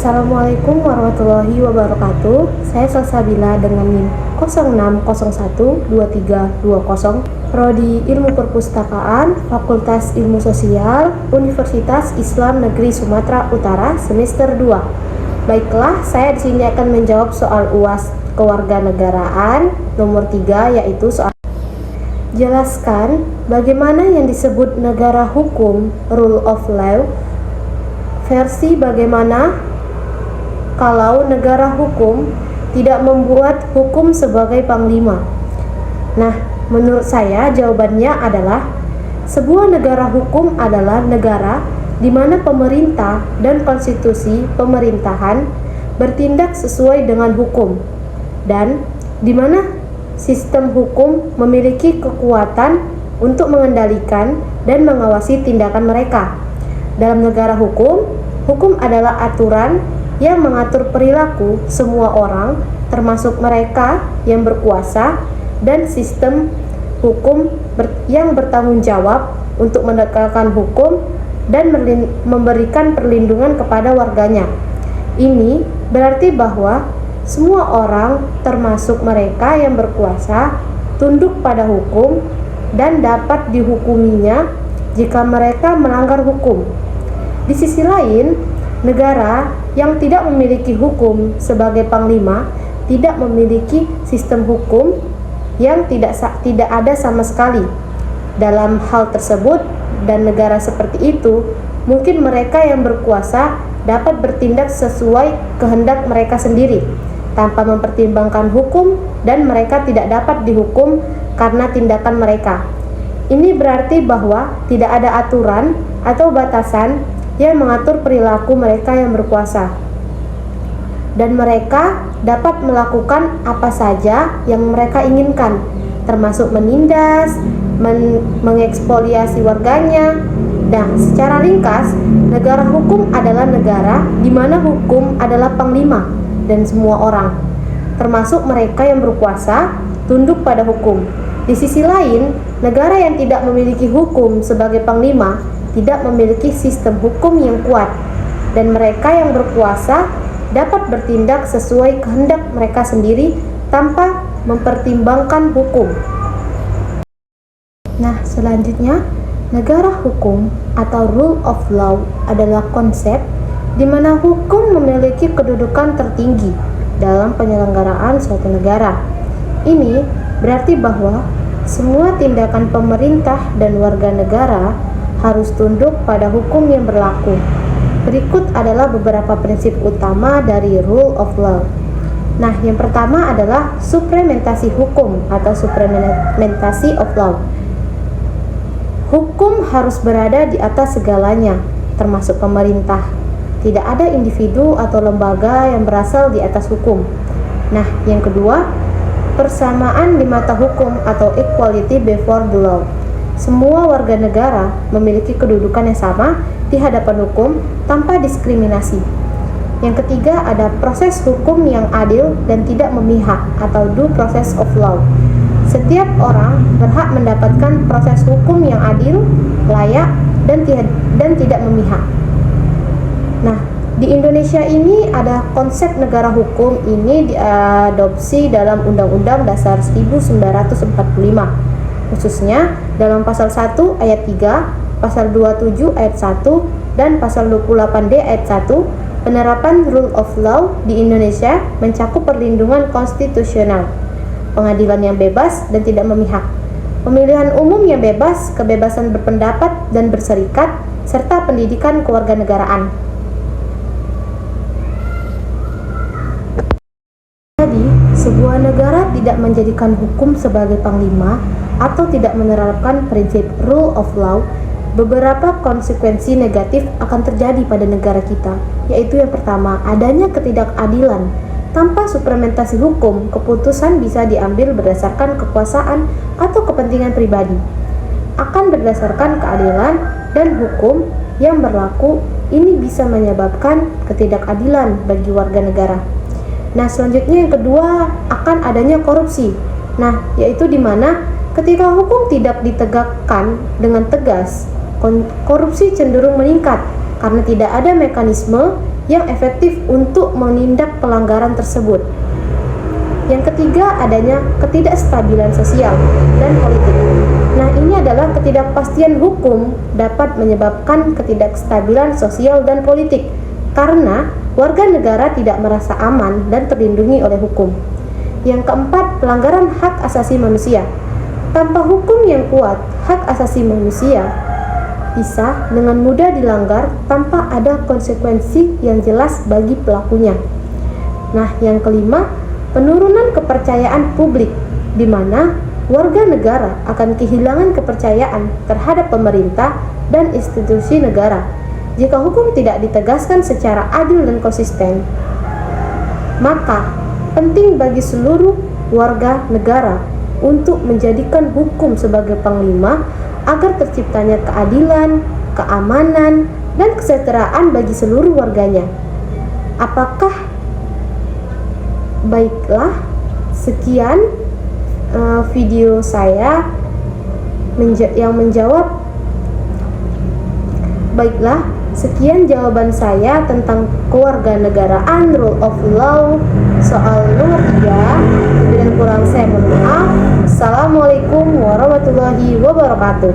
Assalamualaikum warahmatullahi wabarakatuh. Saya Salsabila dengan NIM 06012320, Prodi Ilmu Perpustakaan, Fakultas Ilmu Sosial, Universitas Islam Negeri Sumatera Utara, semester 2. Baiklah, saya di sini akan menjawab soal UAS kewarganegaraan nomor 3, yaitu soal jelaskan bagaimana yang disebut negara hukum, rule of law. Versi bagaimana kalau negara hukum tidak membuat hukum sebagai panglima. Nah, menurut saya jawabannya adalah sebuah negara hukum adalah negara di mana pemerintah dan konstitusi pemerintahan bertindak sesuai dengan hukum dan di mana sistem hukum memiliki kekuatan untuk mengendalikan dan mengawasi tindakan mereka. Dalam negara hukum, hukum adalah aturan yang mengatur perilaku semua orang, termasuk mereka yang berkuasa, dan sistem hukum yang bertanggung jawab untuk menegakkan hukum dan memberikan perlindungan kepada warganya. Ini berarti bahwa semua orang, termasuk mereka yang berkuasa, tunduk pada hukum dan dapat dihukuminya jika mereka melanggar hukum. Di sisi lain, negara yang tidak memiliki hukum sebagai panglima tidak memiliki sistem hukum yang tidak ada sama sekali. Dalam hal tersebut dan negara seperti itu, mungkin mereka yang berkuasa dapat bertindak sesuai kehendak mereka sendiri tanpa mempertimbangkan hukum dan mereka tidak dapat dihukum karena tindakan mereka. Ini berarti bahwa tidak ada aturan atau batasan yang mengatur perilaku mereka yang berkuasa, dan mereka dapat melakukan apa saja yang mereka inginkan, termasuk menindas, mengekspoliasi warganya. Nah, secara ringkas, negara hukum adalah negara di mana hukum adalah panglima dan semua orang, termasuk mereka yang berkuasa, tunduk pada hukum. Di sisi lain, negara yang tidak memiliki hukum sebagai panglima tidak memiliki sistem hukum yang kuat, dan mereka yang berkuasa dapat bertindak sesuai kehendak mereka sendiri tanpa mempertimbangkan hukum. Nah, selanjutnya, negara hukum atau rule of law adalah konsep di mana hukum memiliki kedudukan tertinggi dalam penyelenggaraan suatu negara. Ini berarti bahwa semua tindakan pemerintah dan warga negara harus tunduk pada hukum yang berlaku. Berikut adalah beberapa prinsip utama dari rule of law. Nah, yang pertama adalah suprementasi hukum atau suprementasi of law. Hukum harus berada di atas segalanya, termasuk pemerintah. Tidak ada individu atau lembaga yang berasal di atas hukum. Nah, yang kedua, persamaan di mata hukum atau equality before the law. Semua warga negara memiliki kedudukan yang sama di hadapan hukum tanpa diskriminasi. Yang ketiga, ada proses hukum yang adil dan tidak memihak atau due process of law. Setiap orang berhak mendapatkan proses hukum yang adil, layak, dan tidak memihak. Nah, di Indonesia ini ada konsep negara hukum ini diadopsi dalam Undang-Undang Dasar 1945. Khususnya dalam pasal 1 ayat 3, pasal 27 ayat 1, dan pasal 28D ayat 1, penerapan rule of law di Indonesia mencakup perlindungan konstitusional, pengadilan yang bebas dan tidak memihak, pemilihan umum yang bebas, kebebasan berpendapat dan berserikat, serta pendidikan kewarganegaraan. Jadi, sebuah negara tidak menjadikan hukum sebagai panglima atau tidak menerapkan prinsip rule of law, beberapa konsekuensi negatif akan terjadi pada negara kita, yaitu yang pertama, adanya ketidakadilan. Tanpa suprementasi hukum, keputusan bisa diambil berdasarkan kekuasaan atau kepentingan pribadi. Akan berdasarkan keadilan dan hukum yang berlaku, ini bisa menyebabkan ketidakadilan bagi warga negara. Nah, selanjutnya yang kedua, akan adanya korupsi. Nah, yaitu di mana ketika hukum tidak ditegakkan dengan tegas, korupsi cenderung meningkat karena tidak ada mekanisme yang efektif untuk menindak pelanggaran tersebut. Yang ketiga, adanya ketidakstabilan sosial dan politik. Nah, ini adalah ketidakpastian hukum dapat menyebabkan ketidakstabilan sosial dan politik karena warga negara tidak merasa aman dan terlindungi oleh hukum. Yang keempat, pelanggaran hak asasi manusia. Tanpa hukum yang kuat, hak asasi manusia bisa dengan mudah dilanggar tanpa ada konsekuensi yang jelas bagi pelakunya. Nah, yang kelima, penurunan kepercayaan publik, di mana warga negara akan kehilangan kepercayaan terhadap pemerintah dan institusi negara jika hukum tidak ditegaskan secara adil dan konsisten. Maka, penting bagi seluruh warga negara untuk menjadikan hukum sebagai panglima agar terciptanya keadilan, keamanan, dan kesejahteraan bagi seluruh warganya. Baiklah, sekian video saya yang menjawab. Baiklah, sekian jawaban saya tentang kewarganegaraan rule of law soal nomor 3. Lebih dan kurang saya mohon maaf. Assalamualaikum warahmatullahi wabarakatuh.